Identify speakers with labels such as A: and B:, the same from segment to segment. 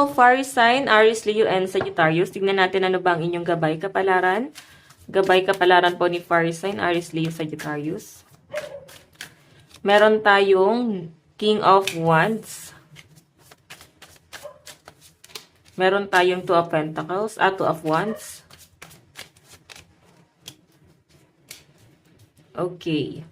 A: fire sign, Aries, Leo, and Sagittarius. Tignan natin ano ba ang inyong gabay kapalaran. Gabay kapalaran po ni fire sign, Aries, Leo, Sagittarius. Meron tayong King of Wands. Meron tayong Two of Pentacles, Two of Wands. Okay.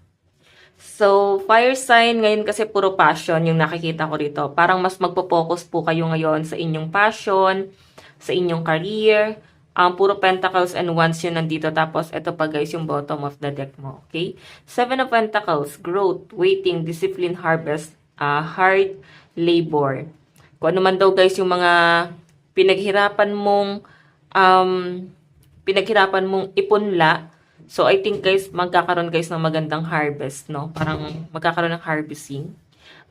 A: So, fire sign, ngayon kasi puro passion yung nakikita ko rito. Parang mas magpo-focus po kayo ngayon sa inyong passion, sa inyong career. Puro pentacles and wands yun nandito. Tapos, ito pa guys, yung bottom of the deck mo. Okay? Seven of Pentacles, growth, waiting, discipline, harvest, hard labor. Kung ano man daw guys yung mga pinaghirapan mong ipunla. So, I think guys, magkakaroon guys ng magandang harvest, no? Parang magkakaroon ng harvesting.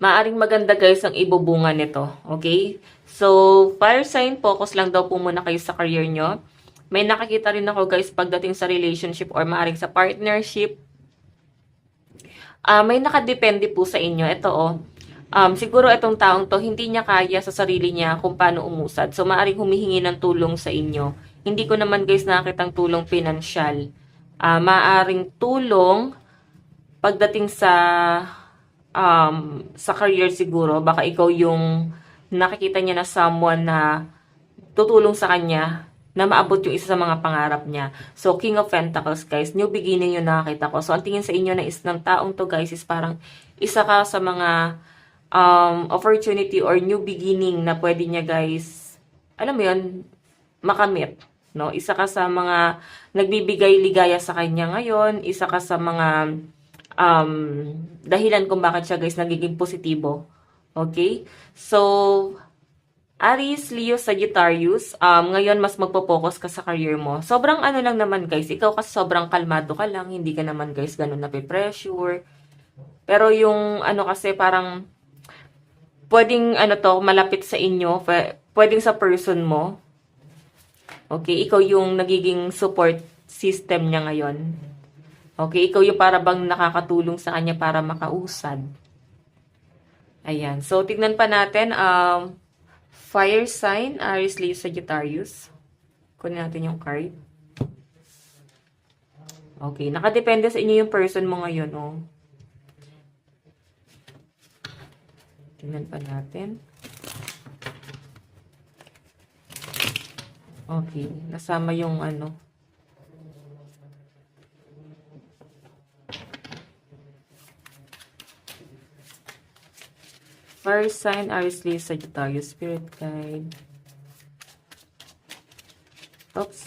A: Maaring maganda guys ang ibubunga nito, okay? So, fire sign, focus lang daw po muna kayo sa career nyo. May nakakita rin ako guys pagdating sa relationship or maaring sa partnership. May nakadepende po sa inyo. Ito siguro itong taong to, hindi niya kaya sa sarili niya kung paano umusad. So, maaring humihingi ng tulong sa inyo. Hindi ko naman guys nakakitang tulong pinansyal. Maaring tulong pagdating sa career siguro. Baka ikaw yung nakikita niya na someone na tutulong sa kanya na maabot yung isa sa mga pangarap niya. So, King of Pentacles, guys, new beginning yung nakakita ko. So, ang tingin sa inyo na is ng taong to, guys, is parang isa ka sa mga opportunity or new beginning na pwede niya, guys, alam mo yun, makamit. No? Isa ka sa mga nagbibigay ligaya sa kanya ngayon. Isa ka sa mga dahilan kung bakit siya guys nagiging positibo. Okay? So, Aries, Leo, Sagittarius, ngayon mas magpo-focus ka sa career mo. Sobrang ano lang naman guys, ikaw kasi sobrang kalmado ka lang, hindi ka naman guys ganun nape-pressure. Pero yung ano kasi parang pwedeng ano to, malapit sa inyo, pwedeng sa person mo. Okay, ikaw yung nagiging support system niya ngayon. Okay, ikaw yung para bang nakakatulong sa kanya para makausad. Ayan. So, tignan pa natin. Fire sign, Aries, Leo, Sagittarius. Kunin natin yung card. Okay, nakadepende sa inyo yung person mo ngayon, oh. Tignan pa natin. Okay, nasama yung ano. Fire sign, Aries, Leo, Sagittarius, Spirit Guide. Oops.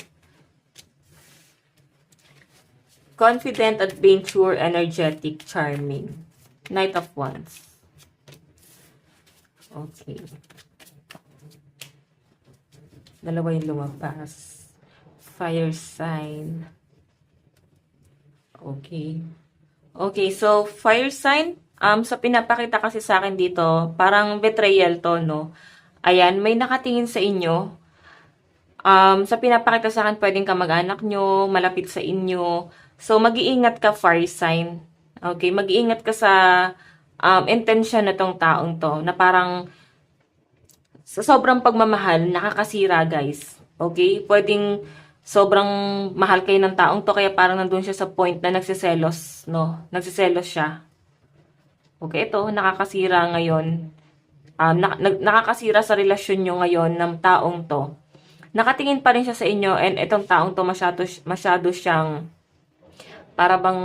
A: Confident, adventure, energetic, charming. Knight of Wands. Okay. Dalawa yung lumabas. Fire sign. Okay. Okay, so fire sign, sa pinapakita kasi sa akin dito, parang betrayal to, no? Ayan, may nakatingin sa inyo. Sa pinapakita sa akin, pwedeng kamag-anak nyo, malapit sa inyo. So, mag-iingat ka, fire sign. Okay, mag-iingat ka sa intention na tong taong to, na parang sa sobrang pagmamahal, nakakasira, guys. Okay? Pwedeng sobrang mahal kayo ng taong to, kaya parang nandun siya sa point na nagsiselos, no? Nagsiselos siya. Okay, ito, nakakasira ngayon. Nakakasira sa relasyon nyo ngayon ng taong to. Nakatingin pa rin siya sa inyo, and itong taong to masyado siyang para bang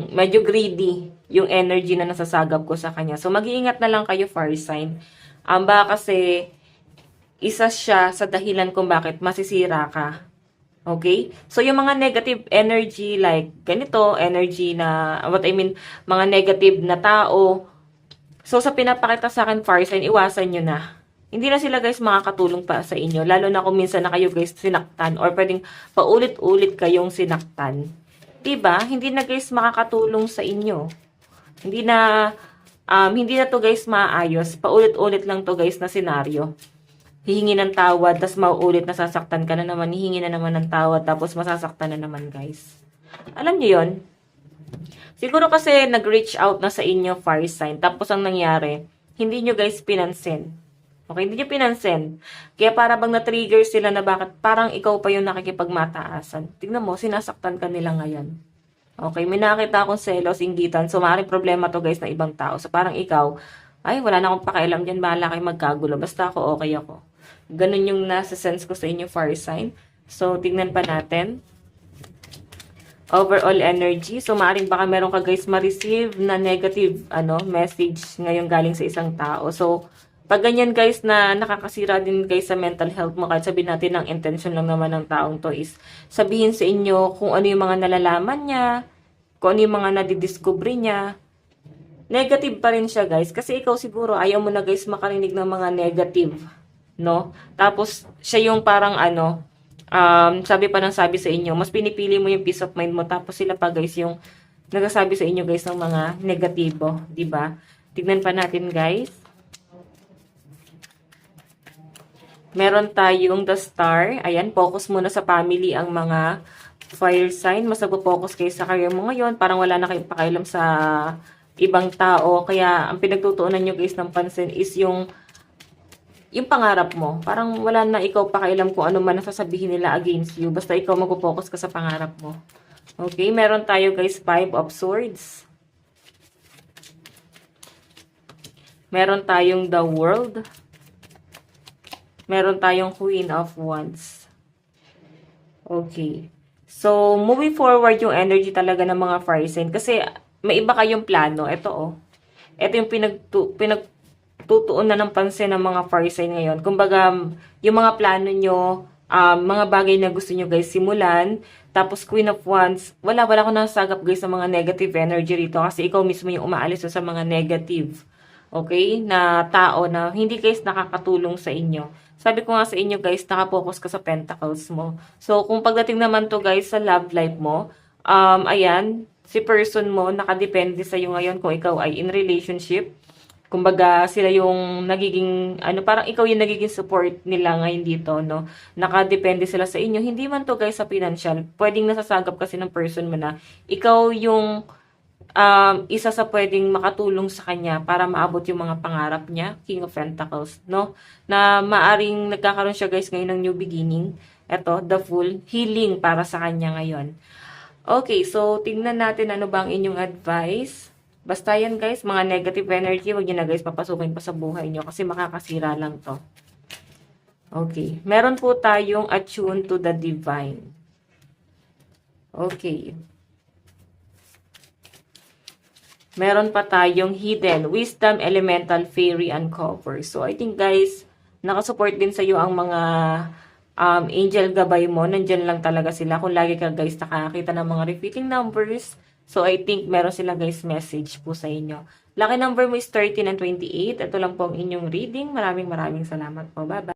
A: medyo greedy yung energy na nasasagap ko sa kanya. So, mag-iingat na lang kayo, fire sign. Baka kasi isa siya sa dahilan kung bakit masisira ka. Okay? So, yung mga negative energy like ganito, energy na, mga negative na tao. So, sa pinapakita sa akin, fire sign, iwasan nyo na. Hindi na sila guys makakatulong pa sa inyo. Lalo na kung minsan na kayo guys sinaktan or pwedeng paulit-ulit kayong sinaktan. Diba? Hindi na guys makakatulong sa inyo. Hindi na to guys maayos. Paulit-ulit lang to guys na senaryo. Hihingi ng tawad, tas mauulit, nasasaktan ka na naman, hihingi na naman ng tawad, tapos masasaktan na naman, guys. Alam niyo yon? Siguro kasi nag-reach out na sa inyo, fire sign, tapos ang nangyari, hindi nyo guys pinansin. Okay, hindi nyo pinansin. Kaya para bang na-trigger sila na bakit parang ikaw pa yung nakikipagmataasan. Tingnan mo, sinasaktan ka nila ngayon. Okay, may nakita akong selos, inggitan. So, maaaring problema to guys na ibang tao. So, parang ikaw, ay, wala na akong pakialam dyan. Bahala kayo magkagulo. Basta ako, okay ako. Ganun yung nasa sense ko sa inyo, fire sign. So, tignan pa natin. Overall energy. So, maaaring baka meron ka guys ma-receive na negative message ngayon galing sa isang tao. So, pag ganyan guys na nakakasira din guys sa mental health mo, kahit sabihin natin ang intention lang naman ng taong to is sabihin sa inyo kung ano yung mga nalalaman niya, kung ano yung mga nadidiscover niya. Negative pa rin siya guys kasi ikaw siguro ayaw mo na guys makarinig ng mga negative, no? Tapos siya yung parang sabi pa ng sabi sa inyo, mas pinipili mo yung peace of mind mo tapos sila pa guys yung nagsasabi sa inyo guys ng mga negatibo, 'di ba? Tignan pa natin guys. Meron tayong the star. Ayan, focus muna sa family ang mga fire sign. Mas nagpo-focus kayo sa career mo ngayon. Parang wala na kayong pakialam sa ibang tao. Kaya ang pinagtutuunan nyo guys ng pansin is yung pangarap mo. Parang wala na ikaw pakialam kung ano man nasasabihin nila against you. Basta ikaw magpo-focus ka sa pangarap mo. Okay, meron tayo guys 5 of swords. Meron tayong the world. Meron tayong Queen of Wands. Okay. So, moving forward yung energy talaga ng mga fire sign. Kasi, may iba kayong plano. Ito, oh. Ito yung pinagtutuon na ng pansin ng mga fire sign ngayon. Kumbaga, yung mga plano nyo, mga bagay na gusto nyo guys simulan. Tapos, Queen of Wands, wala ko nasagap guys sa mga negative energy rito. Kasi ikaw mismo yung umaalis sa mga negative. Okay? Na tao na hindi guys nakakatulong sa inyo. Sabi ko nga sa inyo guys, nakapokus ka sa pentacles mo. So, kung pagdating naman to guys sa love life mo, ayan, si person mo, nakadepende sa iyo ngayon kung ikaw ay in relationship. Kumbaga, sila yung nagiging, parang ikaw yung nagiging support nila ngayon dito, no? Nakadepende sila sa inyo. Hindi man to guys sa financial. Pwedeng nasasagap kasi ng person mo na ikaw yung isa sa pwedeng makatulong sa kanya para maabot yung mga pangarap niya, King of Pentacles, no? Na maaring nagkakaroon siya guys ngayon ng new beginning. Ito, the full healing para sa kanya ngayon. Okay, so tingnan natin ano ba ang inyong advice. Basta yan guys, mga negative energy, wag niyo na guys papasukin pa sa buhay niyo kasi makakasira lang to. Okay, meron po tayong attune to the divine. Okay. Meron pa tayong hidden wisdom, elemental, fairy, uncover. So, I think guys, nakasupport din sa iyo ang mga angel gabay mo. Nandyan lang talaga sila. Kung lagi ka guys nakakita ng mga repeating numbers, so I think meron sila guys message po sa inyo. Lucky number mo is 13 and 28. Ito lang po ang inyong reading. Maraming salamat po. Bye-bye.